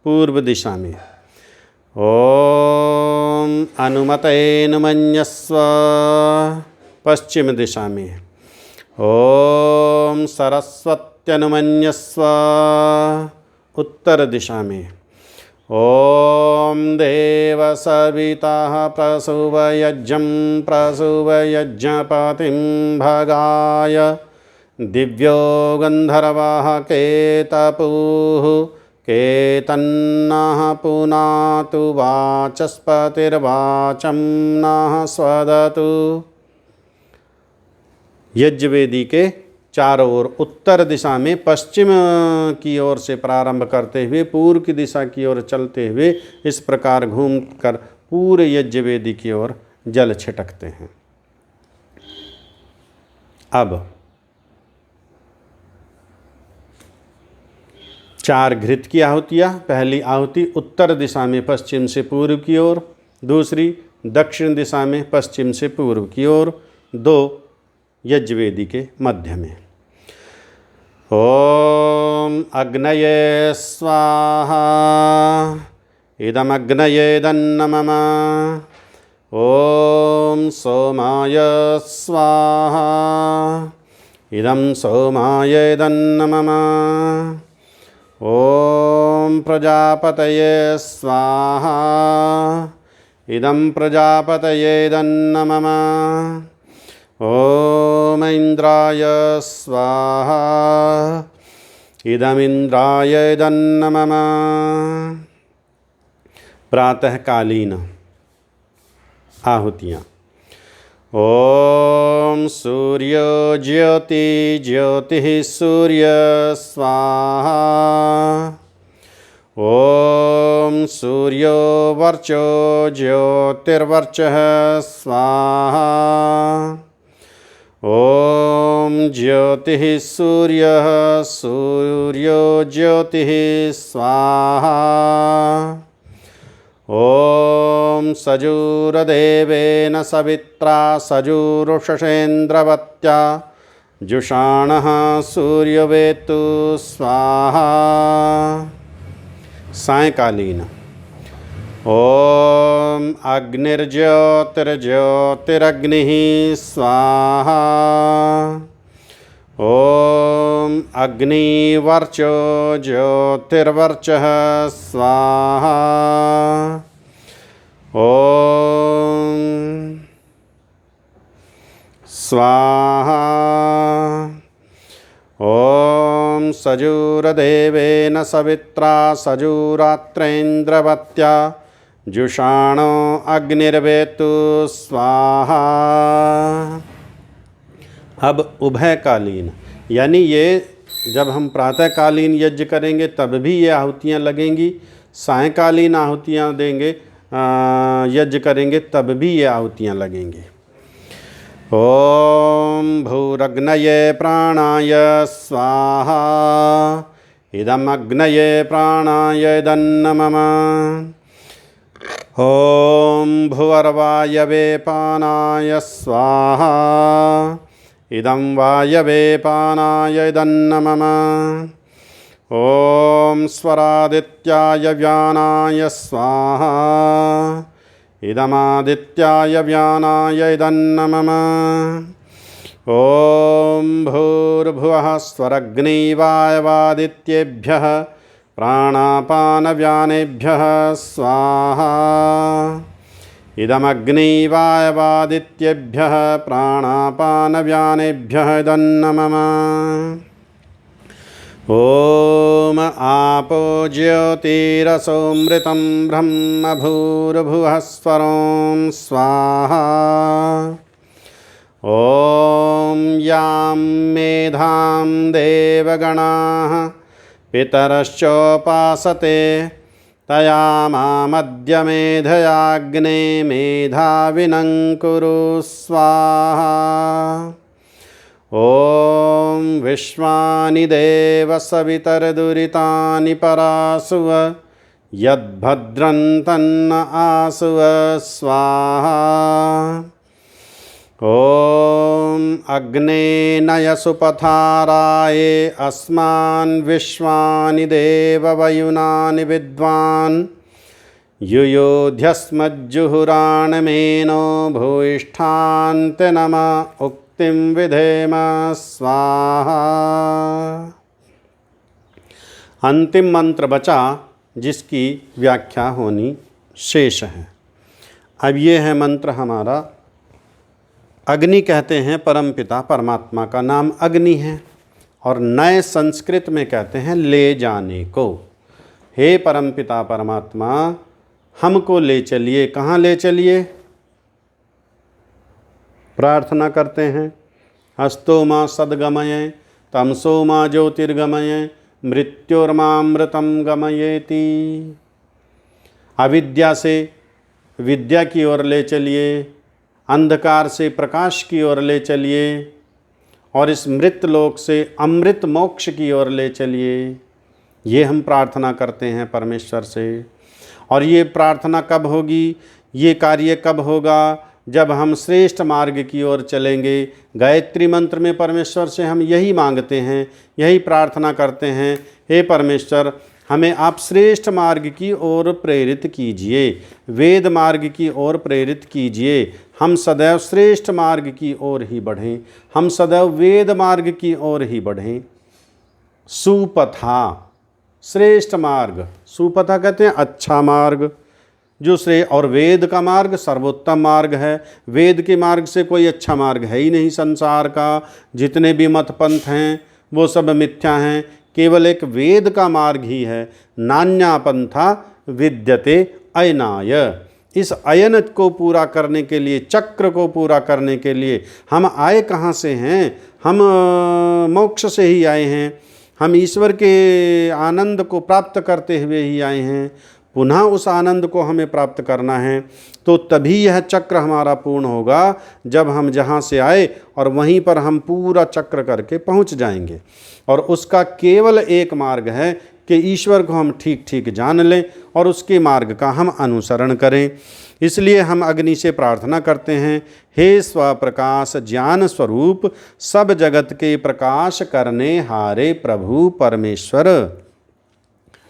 Speaker 1: पूर्व दिशा में, ओम अनुमतेन मन्यस्व पश्चिम दिशा में, ओम सरस्वत्यनुमन्यस्व उत्तर दिशा में, ओम देवसवितः प्रसूवयज्ञं प्रसूवयज्ञपतिं भगाय दिव्यो गन्धर्वः केतपुः केतन्नः पुनातु वाचस्पतिर्वाचं नः स्वदतु। यज्ञवेदी के चारों ओर उत्तर दिशा में पश्चिम की ओर से प्रारंभ करते हुए पूर्व की दिशा की ओर चलते हुए इस प्रकार घूमकर पूरे यज्ञवेदी की ओर जल छिटकते हैं। अब 4 घृत की आहुतियाँ। पहली आहुति उत्तर दिशा में पश्चिम से पूर्व की ओर, दूसरी दक्षिण दिशा में पश्चिम से पूर्व की ओर, 2 यज्ञवेदी के मध्य में। ओम अग्नये स्वाहा इदमग्नये दन्न मम। ओम सोमाय स्वाहा इदं सोमाय दन्न मम। ओम प्रजापतये स्वाहा इदं प्रजापतये दन्न मम। ओम इंद्राय स्वाहा इदमिंद्राय दन्न मम। प्रातःकालीन आहुतियाँ। ओम सूर्यो ज्योति ज्योतिः सूर्य स्वाहा। ओम सूर्यो वर्चो ज्योतिर्वर्चः स्वाहा। ओम ज्योतिः सूर्यः सूर्यो ज्योतिः स्वाहा। ओम सजूरदेवेन सवित्रा सजूरुषसेन्द्रवत्या जुषाणः सूर्यवेतु स्वाहा। सायंकालीन। ओम अग्निर्ज्योतिर्ज्योतिरग्निः स्वाहा। ओम अग्निवर्चो ज्योतिर्वर्चः स्वाहा। ओम स्वाहा। ओम सजूरदेवेन सवित्रा सजूरात्रेन्द्रवत्या जुषाणो अग्निर्वेतु स्वाहा। अब उभयकालीन, यानी ये जब हम प्रातःकालीन यज्ञ करेंगे तब भी ये आहुतियाँ लगेंगी, सायंकालीन आहुतियाँ देंगे यज्ञ करेंगे तब भी ये आहुतियाँ लगेंगी। ओम भूरग्नये प्राणाय स्वाहा इदमग्नये प्राणाय दन्न मम। ओम भुवर्वायवे पानाय स्वाहा इदं वायवे पानाय दन्न मम। ओम स्वरादित्याय व्यानाय स्वाहा इदमादित्याय व्यानाय दन्न मम। ओम भूर्भुवः स्वरग्निवायवादित्येभ्यः प्राणापानव्यानेभ्यः स्वाहा इदमग्निवायवादित्येभ्यः प्राणापानव्यानेभ्यः दन्न मम। ओम आपो ज्योतिरसोमृतं ब्रह्म भूर्भुवः स्वरों स्वाहा। ओम मेधां देवगणाः पितरश्चोपासते तया मामद्य मेधयाग्ने मेधाविनं कुरु स्वाहा। ॐ विश्वानि देव सवितर्दुरितानि परासुव यद्भद्रं तन्न आसुव स्वाहा। ॐ अग्ने नयसुपथाराये अस्मान् विश्वानि देववयुनानि विद्वान् युयोध्यस्मज्जुहुराणमेनो भूयिष्ठान्ते नम उक्तिं विधेम स्वाहा। अंतिम मंत्र बचा जिसकी व्याख्या होनी शेष है। अब ये है मंत्र हमारा। अग्नि कहते हैं परमपिता परमात्मा का नाम अग्नि है, और नए संस्कृत में कहते हैं ले जाने को। हे परमपिता परमात्मा, हमको ले चलिए। कहाँ ले चलिए? प्रार्थना करते हैं, हस्तो माँ सद्गमय तमसो माँ ज्योतिर्गमय मृत्योर्मामृतं गमयेति। अविद्या से विद्या की ओर ले चलिए, अंधकार से प्रकाश की ओर ले चलिए, और इस मृत लोक से अमृत मोक्ष की ओर ले चलिए। ये हम प्रार्थना करते हैं परमेश्वर से। और ये प्रार्थना कब होगी, ये कार्य कब होगा? जब हम श्रेष्ठ मार्ग की ओर चलेंगे। गायत्री मंत्र में परमेश्वर से हम यही मांगते हैं, यही प्रार्थना करते हैं, हे परमेश्वर हमें आप श्रेष्ठ मार्ग की ओर प्रेरित कीजिए, वेद मार्ग की ओर प्रेरित कीजिए। हम सदैव श्रेष्ठ मार्ग की ओर ही बढ़ें, हम सदैव वेद मार्ग की ओर ही बढ़ें। सुपथा, श्रेष्ठ मार्ग। सुपथा कहते हैं अच्छा मार्ग, जो श्रेष्ठ, और वेद का मार्ग सर्वोत्तम मार्ग है। वेद के मार्ग से कोई अच्छा मार्ग है ही नहीं संसार का। जितने भी मत पंथ हैं वो सब मिथ्या हैं, केवल एक वेद का मार्ग ही है। नान्या पंथा विद्यते अयनाय। इस अयन को पूरा करने के लिए, चक्र को पूरा करने के लिए हम आए कहाँ से हैं? हम मोक्ष से ही आए हैं। हम ईश्वर के आनंद को प्राप्त करते हुए ही आए हैं। पुनः उस आनंद को हमें प्राप्त करना है। तो तभी यह चक्र हमारा पूर्ण होगा, जब हम जहाँ से आए और वहीं पर हम पूरा चक्र करके पहुँच जाएंगे। और उसका केवल एक मार्ग है कि ईश्वर को हम ठीक ठीक जान लें और उसके मार्ग का हम अनुसरण करें। इसलिए हम अग्नि से प्रार्थना करते हैं, हे स्वप्रकाश ज्ञान स्वरूप सब जगत के प्रकाश करने हारे प्रभु परमेश्वर।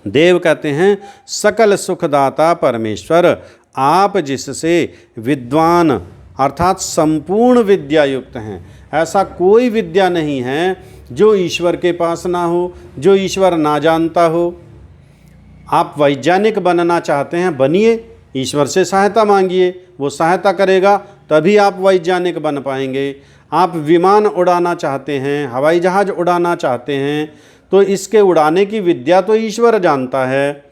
Speaker 1: देव कहते हैं सकल सुखदाता परमेश्वर, आप जिससे विद्वान अर्थात संपूर्ण विद्या युक्त हैं। ऐसा कोई विद्या नहीं है जो ईश्वर के पास ना हो, जो ईश्वर ना जानता हो। आप वैज्ञानिक बनना चाहते हैं, बनिए, ईश्वर से सहायता मांगिए, वो सहायता करेगा, तभी आप वैज्ञानिक बन पाएंगे। आप विमान उड़ाना चाहते हैं, हवाई जहाज़ उड़ाना चाहते हैं, तो इसके उड़ाने की विद्या तो ईश्वर जानता है।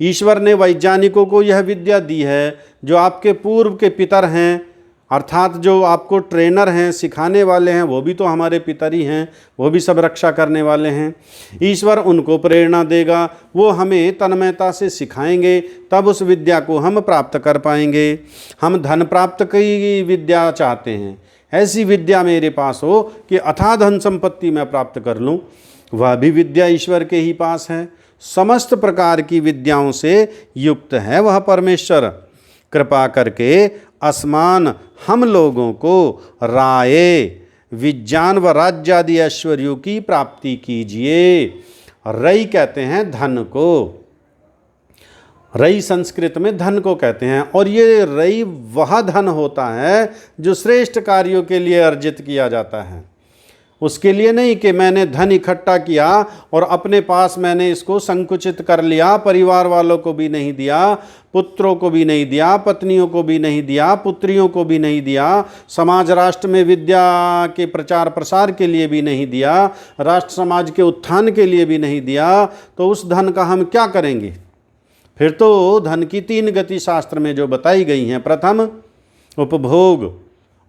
Speaker 1: ईश्वर ने वैज्ञानिकों को यह विद्या दी है। जो आपके पूर्व के पितर हैं, अर्थात जो आपको ट्रेनर हैं, सिखाने वाले हैं, वो भी तो हमारे पितर ही हैं, वो भी सब रक्षा करने वाले हैं। ईश्वर उनको प्रेरणा देगा, वो हमें तन्मयता से सिखाएंगे, तब उस विद्या को हम प्राप्त कर पाएंगे। हम धन प्राप्त की विद्या चाहते हैं, ऐसी विद्या मेरे पास हो कि अथाह धन संपत्ति मैं प्राप्त कर लूँ, वह भी विद्या ईश्वर के ही पास है। समस्त प्रकार की विद्याओं से युक्त है वह परमेश्वर। कृपा करके असमान हम लोगों को राय विज्ञान व राज्यादि ऐश्वर्यों की प्राप्ति कीजिए। रई कहते हैं धन को, रई संस्कृत में धन को कहते हैं। और ये रई वह धन होता है जो श्रेष्ठ कार्यों के लिए अर्जित किया जाता है। उसके लिए नहीं कि मैंने धन इकट्ठा किया और अपने पास मैंने इसको संकुचित कर लिया, परिवार वालों को भी नहीं दिया, पुत्रों को भी नहीं दिया, पत्नियों को भी नहीं दिया, पुत्रियों को भी नहीं दिया, समाज राष्ट्र में विद्या के प्रचार प्रसार के लिए भी नहीं दिया, राष्ट्र समाज के उत्थान के लिए भी नहीं दिया, तो उस धन का हम क्या करेंगे? फिर तो धन की 3 गति शास्त्र में जो बताई गई हैं, प्रथम उपभोग,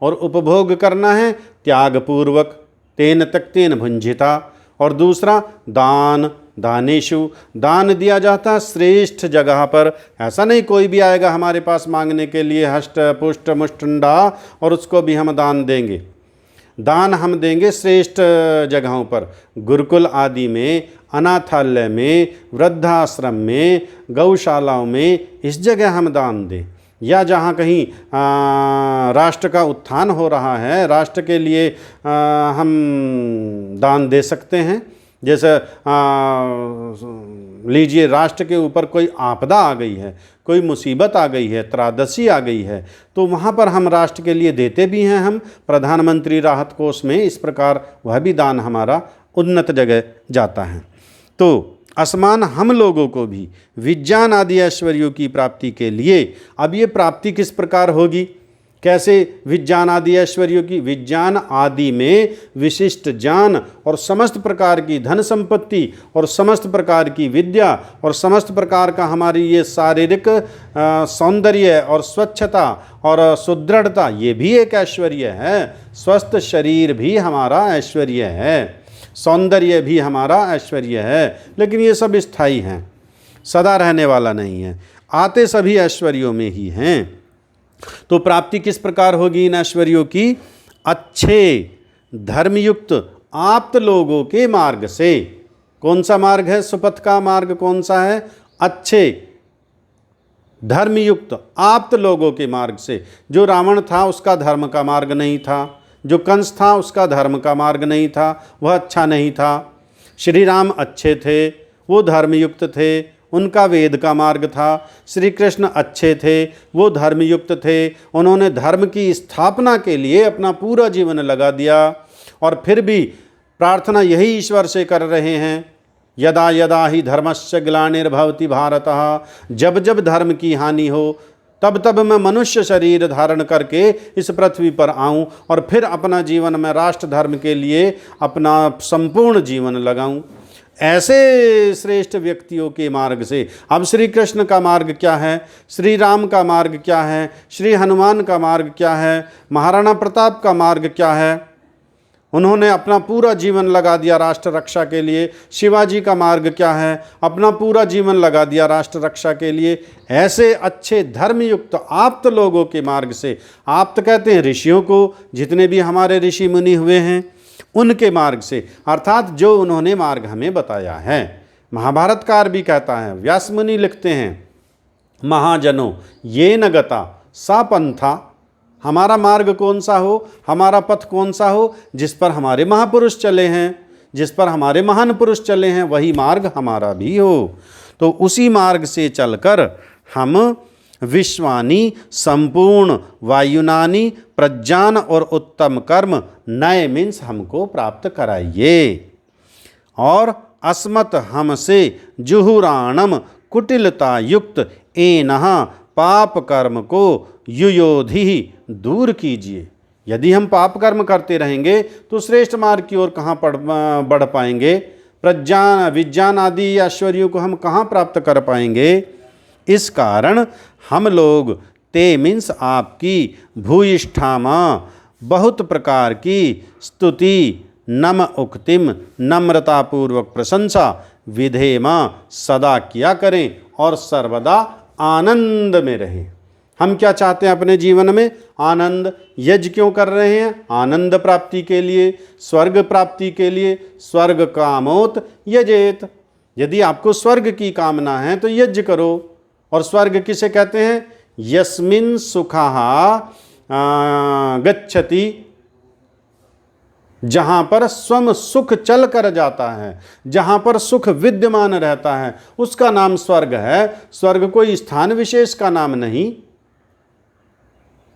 Speaker 1: और उपभोग करना है त्याग पूर्वक। तेन त्यक्तेन भुंजिता। और दूसरा दान, दानेषु, दान दिया जाता है श्रेष्ठ जगह पर। ऐसा नहीं कोई भी आएगा हमारे पास मांगने के लिए हष्ट पुष्ट मुष्टंडा और उसको भी हम दान देंगे। दान हम देंगे श्रेष्ठ जगहों पर, गुरुकुल आदि में, अनाथालय में, वृद्धाश्रम में, गौशालाओं में, इस जगह हम दान दें। या जहाँ कहीं राष्ट्र का उत्थान हो रहा है, राष्ट्र के लिए हम दान दे सकते हैं। जैसे लीजिए राष्ट्र के ऊपर कोई आपदा आ गई है, कोई मुसीबत आ गई है, त्रासदी आ गई है, तो वहाँ पर हम राष्ट्र के लिए देते भी हैं हम प्रधानमंत्री राहत कोष में। इस प्रकार वह भी दान हमारा उन्नत जगह जाता है। तो असमान हम लोगों को भी विज्ञान आदि ऐश्वर्यों की प्राप्ति के लिए, अब ये प्राप्ति किस प्रकार होगी, कैसे विज्ञान आदि ऐश्वर्यों की? विज्ञान आदि में विशिष्ट ज्ञान और समस्त प्रकार की धन संपत्ति और समस्त प्रकार की विद्या और समस्त प्रकार का हमारी ये शारीरिक सौंदर्य और स्वच्छता और सुदृढ़ता, ये भी एक ऐश्वर्य है। स्वस्थ शरीर भी हमारा ऐश्वर्य है, सौंदर्य भी हमारा ऐश्वर्य है। लेकिन ये सब स्थायी हैं, सदा रहने वाला नहीं है, आते सभी ऐश्वर्यों में ही हैं। तो प्राप्ति किस प्रकार होगी इन ऐश्वर्यों की? अच्छे धर्मयुक्त आप्त लोगों के मार्ग से। कौन सा मार्ग है? सुपथ का मार्ग कौन सा है? अच्छे धर्मयुक्त आप्त लोगों के मार्ग से। जो रावण था उसका धर्म का मार्ग नहीं था, जो कंस था उसका धर्म का मार्ग नहीं था, वह अच्छा नहीं था। श्री राम अच्छे थे, वो धर्मयुक्त थे, उनका वेद का मार्ग था। श्री कृष्ण अच्छे थे, वो धर्मयुक्त थे, उन्होंने धर्म की स्थापना के लिए अपना पूरा जीवन लगा दिया। और फिर भी प्रार्थना यही ईश्वर से कर रहे हैं, यदा यदा ही धर्मस्य ग्लानिर्भवति भारतः, जब जब धर्म की हानि हो तब तब मैं मनुष्य शरीर धारण करके इस पृथ्वी पर आऊं और फिर अपना जीवन में राष्ट्र धर्म के लिए अपना संपूर्ण जीवन लगाऊं। ऐसे श्रेष्ठ व्यक्तियों के मार्ग से। अब श्री कृष्ण का मार्ग क्या है, श्री राम का मार्ग क्या है, श्री हनुमान का मार्ग क्या है, महाराणा प्रताप का मार्ग क्या है? उन्होंने अपना पूरा जीवन लगा दिया राष्ट्र रक्षा के लिए। शिवाजी का मार्ग क्या है? अपना पूरा जीवन लगा दिया राष्ट्र रक्षा के लिए। ऐसे अच्छे धर्मयुक्त आप्त लोगों के मार्ग से, आप्त कहते हैं ऋषियों को, जितने भी हमारे ऋषि मुनि हुए हैं उनके मार्ग से, अर्थात जो उन्होंने मार्ग हमें बताया है। महाभारतकार भी कहता है, व्यास मुनि लिखते हैं, महाजनों ये न गता सा पंथा। हमारा मार्ग कौन सा हो, हमारा पथ कौन सा हो? जिस पर हमारे महापुरुष चले हैं, जिस पर हमारे महान पुरुष चले हैं, वही मार्ग हमारा भी हो। तो उसी मार्ग से चलकर हम विश्वानी संपूर्ण वायुनानी प्रज्ञान और उत्तम कर्म नए मीन्स हमको प्राप्त कराइए। और अस्मत् हमसे जुहुराणम कुटिलता युक्त एनहा पाप कर्म को युयोधि दूर कीजिए। यदि हम पाप कर्म करते रहेंगे तो श्रेष्ठ मार्ग की ओर कहाँ बढ़ पाएंगे? प्रज्ञान विज्ञान आदि ऐश्वर्यों को हम कहाँ प्राप्त कर पाएंगे? इस कारण हम लोग ते मीन्स आपकी भूयिष्ठामा बहुत प्रकार की स्तुति, नम उक्तिम नम्रतापूर्वक प्रशंसा विधेमा सदा किया करें और सर्वदा आनंद में रहें। हम क्या चाहते हैं अपने जीवन में? आनंद। यज्ञ क्यों कर रहे हैं? आनंद प्राप्ति के लिए, स्वर्ग प्राप्ति के लिए। स्वर्ग कामोत यजेत। यदि आपको स्वर्ग की कामना है तो यज्ञ करो। और स्वर्ग किसे कहते हैं? यस्मिन् सुखः गच्छति, जहाँ पर स्वम सुख चल कर जाता है, जहाँ पर सुख विद्यमान रहता है, उसका नाम स्वर्ग है। स्वर्ग कोई स्थान विशेष का नाम नहीं।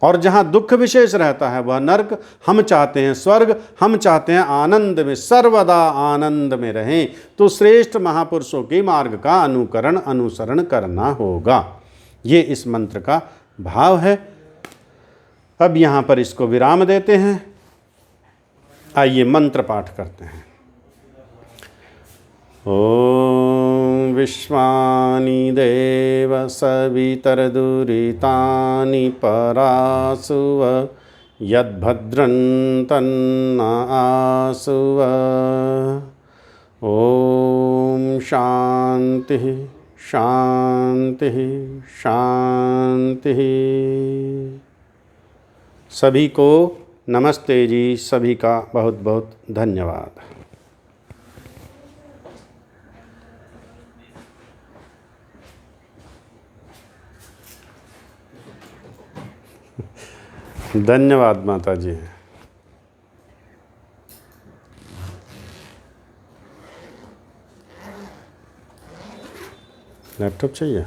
Speaker 1: और जहाँ दुख विशेष रहता है वह नरक। हम चाहते हैं स्वर्ग, हम चाहते हैं आनंद में, सर्वदा आनंद में रहें। तो श्रेष्ठ महापुरुषों के मार्ग का अनुकरण अनुसरण करना होगा। ये इस मंत्र का भाव है। अब यहाँ पर इसको विराम देते हैं। आइए मंत्र पाठ करते हैं। ओम विश्वानि देव सवितर्दुरितानि परासुव यद्भद्रं तन्न आसुव। ओम शांति शांति शांति। सभी को नमस्ते जी, सभी का बहुत बहुत धन्यवाद। धन्यवाद माता जी। लैपटॉप चाहिए।